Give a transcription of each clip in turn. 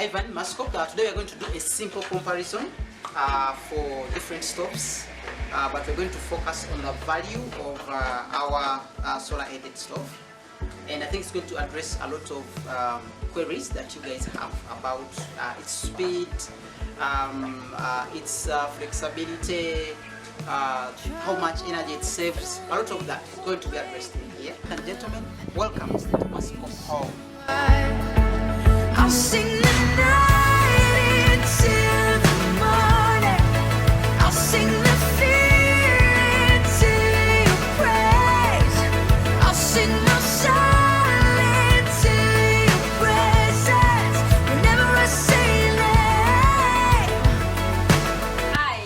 Ivan, Masrcorp. Today we're going to do a simple comparison for different stoves, but we're going to focus on the value of our solar-aided stove, and I think it's going to address a lot of queries that you guys have about its speed, its flexibility, how much energy it saves. A lot of that is going to be addressed in here. Ladies and gentlemen, welcome to Masrcorp Home. I'll sing the night into the morning. I'll sing the fear into your praise. I'll sing my soul into your praises whenever I say that. Hi,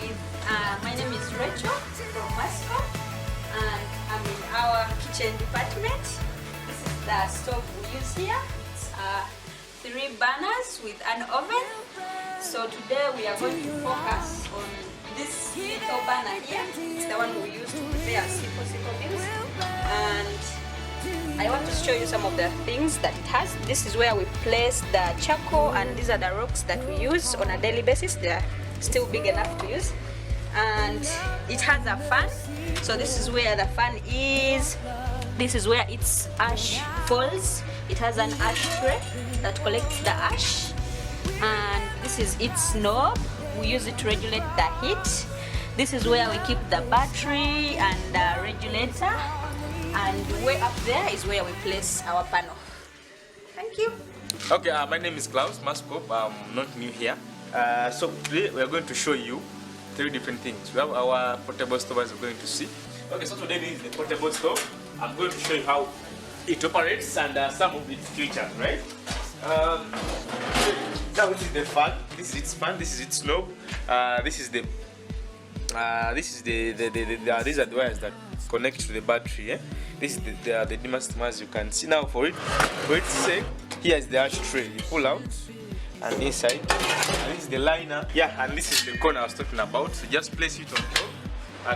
my name is Rachel from Masrcorp, and I'm in our kitchen department. This is the stove we use here. It's 3 burners with an oven. So today we are going to focus on this little burner here. It's the one we use to prepare simple meals, and I want to show you some of the things that it has. This is where we place the charcoal, and these are the rocks that we use on a daily basis. They're still big enough to use, and it has a fan. So this is where the fan is. This is where its ash falls. It has an ash tray that collects the ash, and this is its knob. We use it to regulate the heat. This is where we keep the battery and the regulator, and way up there is where we place our panel. Thank you. Okay, my name is Klaus Masrcorp. I'm not new here. So today we are going to show you 3 different things. We have our portable stove, as we're going to see. Okay, so today this is the portable stove. I'm going to show you how it operates and some of its features, right? Now this is the fan. This is its fan. This is its knob. These are the wires that connect to the battery. Eh? This is the dimmer, as you can see. Now for its sake, here is the ash tray. You pull out, and inside, and this is the liner. Yeah, and this is the corner I was talking about. So just place it on top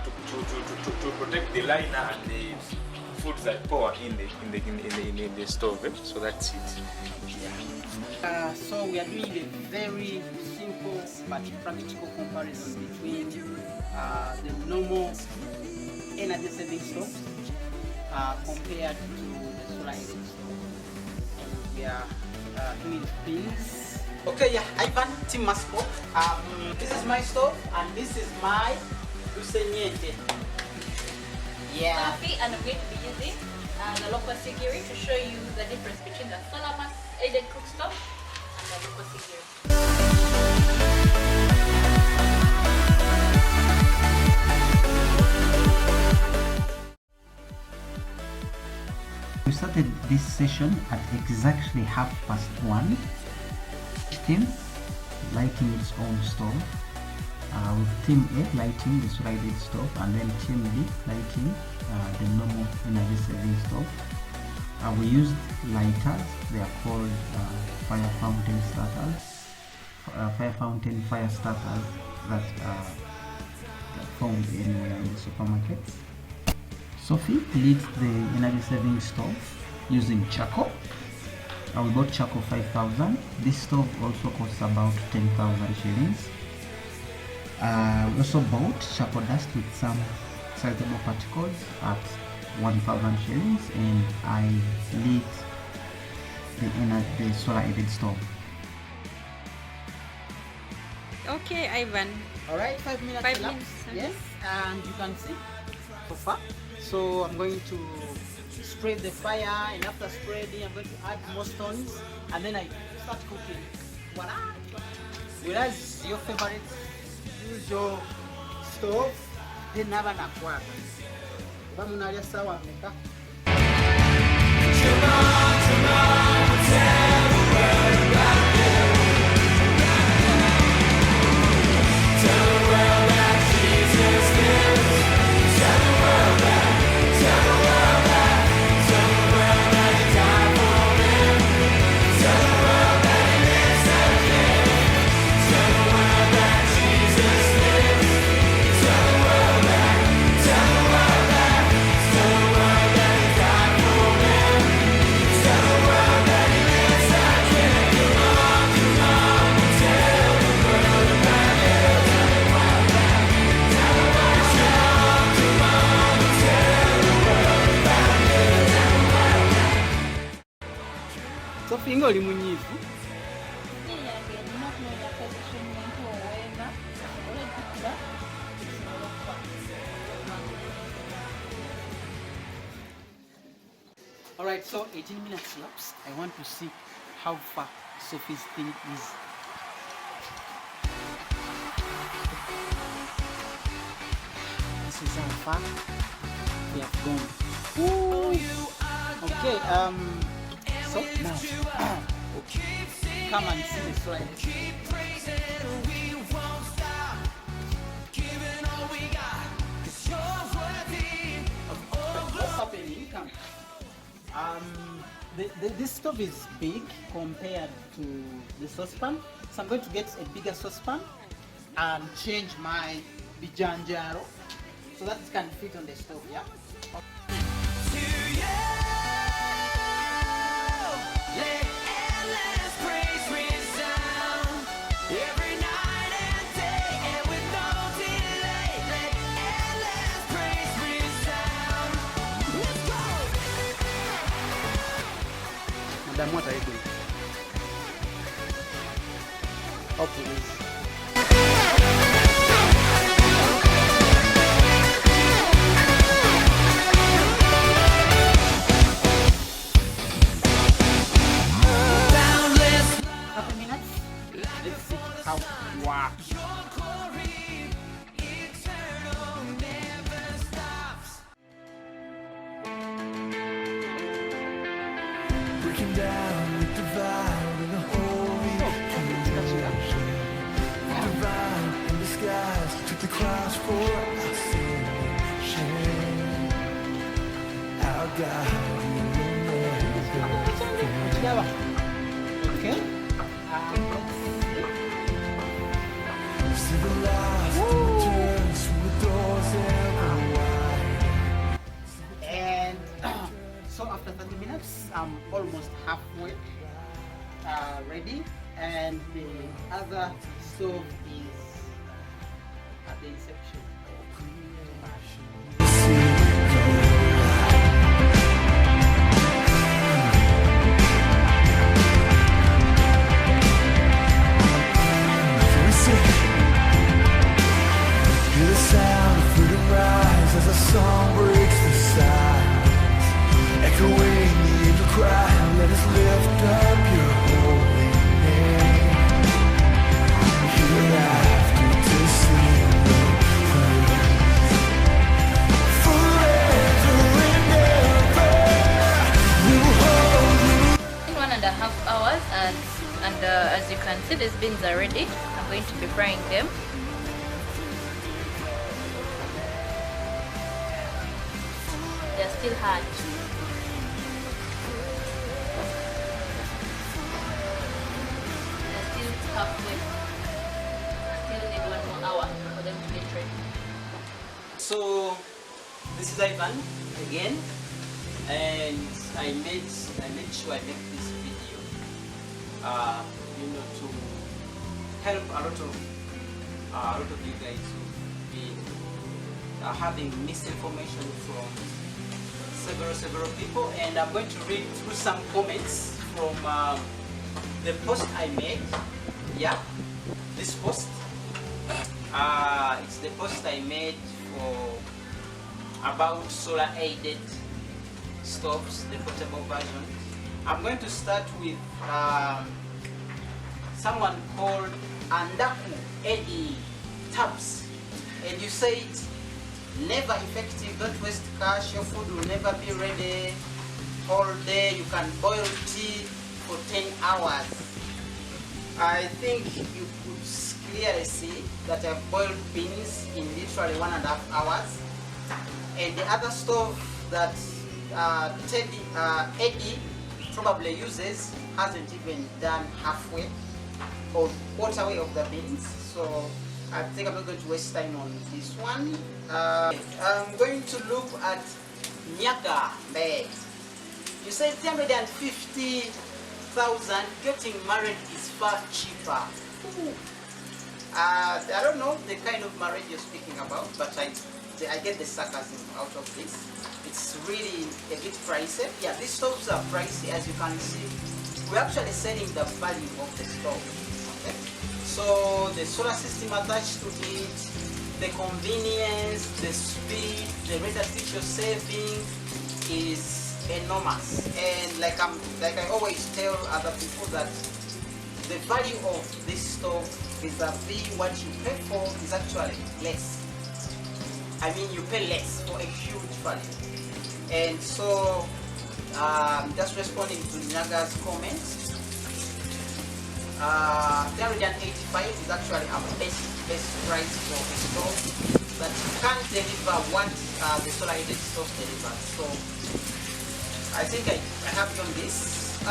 to protect the liner and the foods that pour in the stove. Eh? So that's it. Yeah. So we are doing a very simple but practical comparison between the normal energy saving stove compared to the solar-aided stove. We are doing pins. Okay, yeah, Ivan, Team Masrcorp. This is my stove and this is my Lucenyete. Yeah. Coffee, and I'm going to be using the local sigiri to show you the difference between the solar-aided cook stove and the local sigiri. We started this session at exactly 1:30. Team lighting its own stove, with Team A lighting the solar-aided stove, and then Team B lighting the normal energy saving stove. We used lighters. They are called fire fountain starters, fire starters that found anywhere in the supermarket. Sophie lit the energy saving stove using charcoal. We bought charcoal 5,000. This stove also costs about 10,000 shillings. We also bought charcoal dust with some sizable particles at 1,000 shillings, and I lit the solar-aided stove. Okay, Ivan. Alright, 5 minutes. 5 minutes. Yes, and you can see so far. So I'm going to spread the fire, and after spreading, I'm going to add more stones, and then I start cooking. Voila! Whereas your favorite, use your stove, then never nakwaka. Vamos na área sawa meka. oli munyiivu. Alright, so 18 minutes lapse. I want to see how far Sophie's thing is. This is how far we have gone. Ooh. Okay, so now come and see the slide. What's happening? Come. This stove is big compared to the saucepan, so I'm going to get a bigger saucepan and change my bijanjaro so that it can fit on the stove. Yeah. Madam, what are you doing? Oh, please. Half a minute. Let's see how. Wow. Breaking down the divide in the holy confusion. Divine in disguise, took the cross for our sin and shame. Our God, you will never Okay. civilized returns from the doors ever wide. And so after 30 minutes, I'm almost halfway ready, and the other stove is at the inception. Hear the sound of freedom rise as a song breaks the silence. Echoing the angel cry, let us lift up your holy name. Hereafter to sing your praise. Forever and ever, we'll hold you. 1.5 hours, and as you can see, these beans are ready. I'm going to be frying them. They're still hard. They're still halfway. Still need 1 more hour for them to get ready. So this is Ivan again, and I made sure I make this video, to help a lot of you guys who've been having misinformation from several people, and I'm going to read through some comments from the post I made. Yeah, this post. It's the post I made for about solar aided stoves, the portable version. I'm going to start with someone called Andaku Eddie Tabs, and you said, never effective, don't waste cash, your food will never be ready all day, you can boil tea for 10 hours. I think you could clearly see that I've boiled beans in literally 1.5 hours, and the other stove that Eddie probably uses hasn't even done halfway or quarter way of the beans, so I think I'm not going to waste time on this one. I'm going to look at Nyaga bed. You said 350,000, getting married is far cheaper. Ooh. I don't know the kind of marriage you're speaking about, but I get the sarcasm out of this. It's really a bit pricey. Yeah, these stoves are pricey, as you can see we're actually setting the value of the stove. Okay? So the solar system attached to it, the convenience, the speed, the rate at which you're saving is enormous. And like I always tell other people that the value of this stove vis-a-vis what you pay for is actually less. I mean, you pay less for a huge value. And so, just responding to Nyaga's comments, 385 is actually a best price for a stove that can't deliver what the solar heated stove delivers. So, I think I have done this.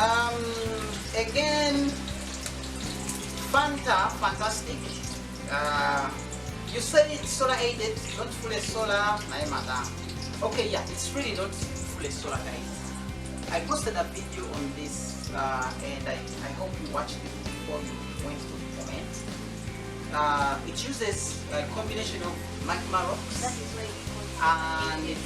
Again, fantastic. You say it's solar aided, not fully solar. Okay, yeah, it's really not fully solar, guys. I posted a video on this, and I hope you watched it before you went to the comments. It uses a combination of magma rocks, and it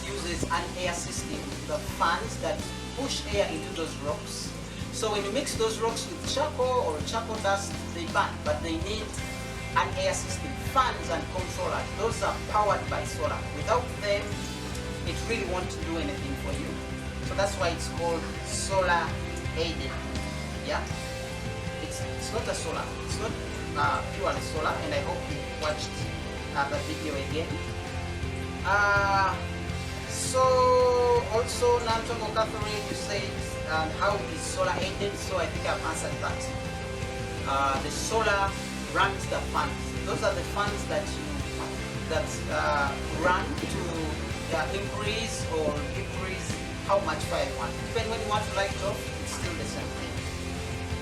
uses an air system, the fans that push air into those rocks. So when you mix those rocks with charcoal or charcoal dust, they burn, but they need an air system, fans and controllers. Those are powered by solar. Without them, it really won't do anything for you. So that's why it's called solar aided. Yeah, it's not a solar. It's not purely solar. And I hope you watched the video again. So also Nantongo Catherine, you said how is solar aided? So I think I've answered that. The solar runs the fans. Those are the fans that run to increase or decrease how much fire you want. Even when you want to light it off, it's still the same thing.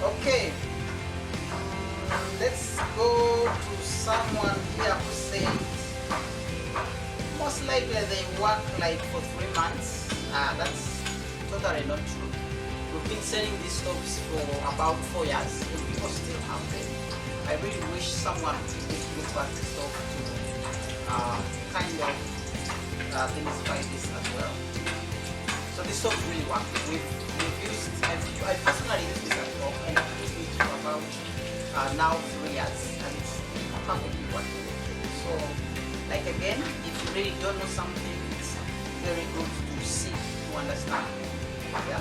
Okay, let's go to someone here who said most likely they work like for 3 months. That's totally not true. We've been selling these stoves for about 4 years and people still have them. I really wish someone would look at the stove to kind of demystify this as well. So this stove really works. We've used, I personally use this at home and I've used it for about now 3 years and it's perfectly working. So like again, if you really don't know something, it's very good to see, to understand. Yeah.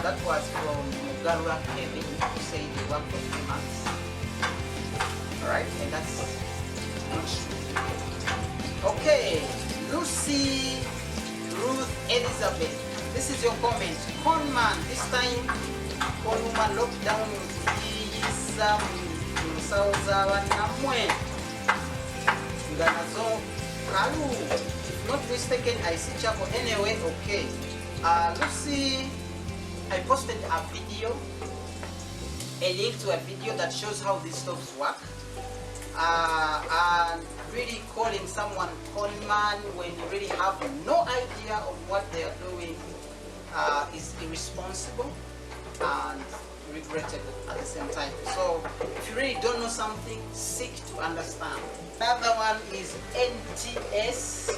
That was from Mugarura Kevin, who said he worked for 3 months. Alright, and that's not true. Okay, Lucy Ruth Elizabeth, this is your comment. Conman, this time Conman lockdown Isa Musauza Wanamwe Nganazo Kalu. If not mistaken, I see Chaco anyway. Okay. Lucy, I posted a video, a link to a video that shows how these stoves work. And really calling someone conman when you really have no idea of what they are doing is irresponsible and regrettable at the same time. So if you really don't know something, seek to understand. Another one is NTS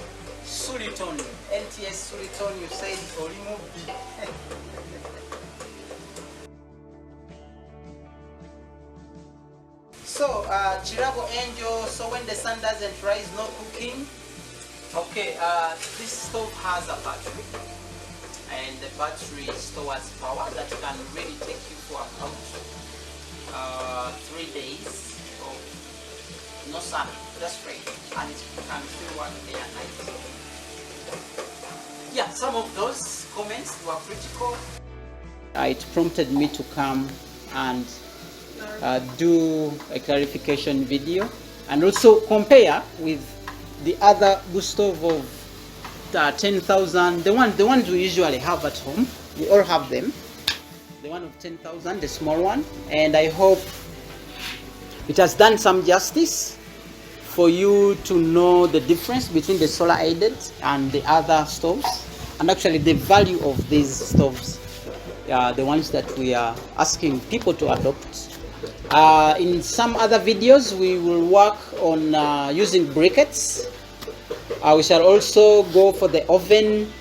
Suliton. NTS Suliton, you said Olimobi. So, Chirago Angel, so when the sun doesn't rise, no cooking. Okay, this stove has a battery, and the battery stores power that can really take you for about 3 days of no sun, just rain, and it can still work day and night. Yeah, some of those comments were critical. It prompted me to come and do a clarification video and also compare with the other stove of 10,000, the ones we usually have at home. We all have them. The one of 10,000, the small one, and I hope it has done some justice for you to know the difference between the solar aided and the other stoves, and actually the value of these stoves, the ones that we are asking people to adopt. In some other videos we will work on using briquettes. We shall also go for the oven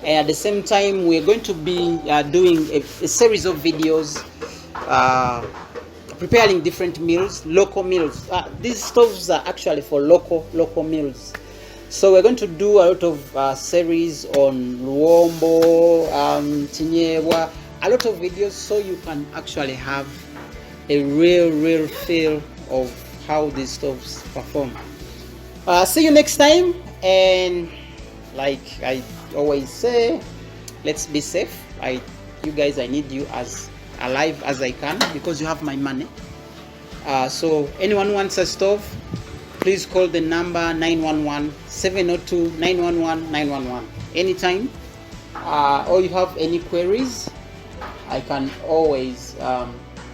And at the same time, we're going to be doing a series of videos preparing different meals, local meals. These stoves are actually for local meals. So we're going to do a lot of series on Luombo, Tinyewa, a lot of videos, so you can actually have a real feel of how these stoves perform. See you next time, and like I always say, let's be safe. You guys, I need you as alive as I can, because you have my money. So anyone who wants a stove, please call the number 911-702-911-911 anytime. Or you have any queries, I can always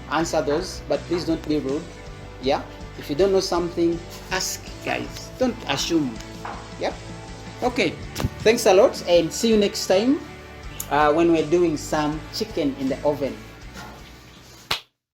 answer those, but please don't be rude. Yeah, if you don't know something, ask, guys, don't assume. Yep. Okay, thanks a lot, and see you next time when we're doing some chicken in the oven.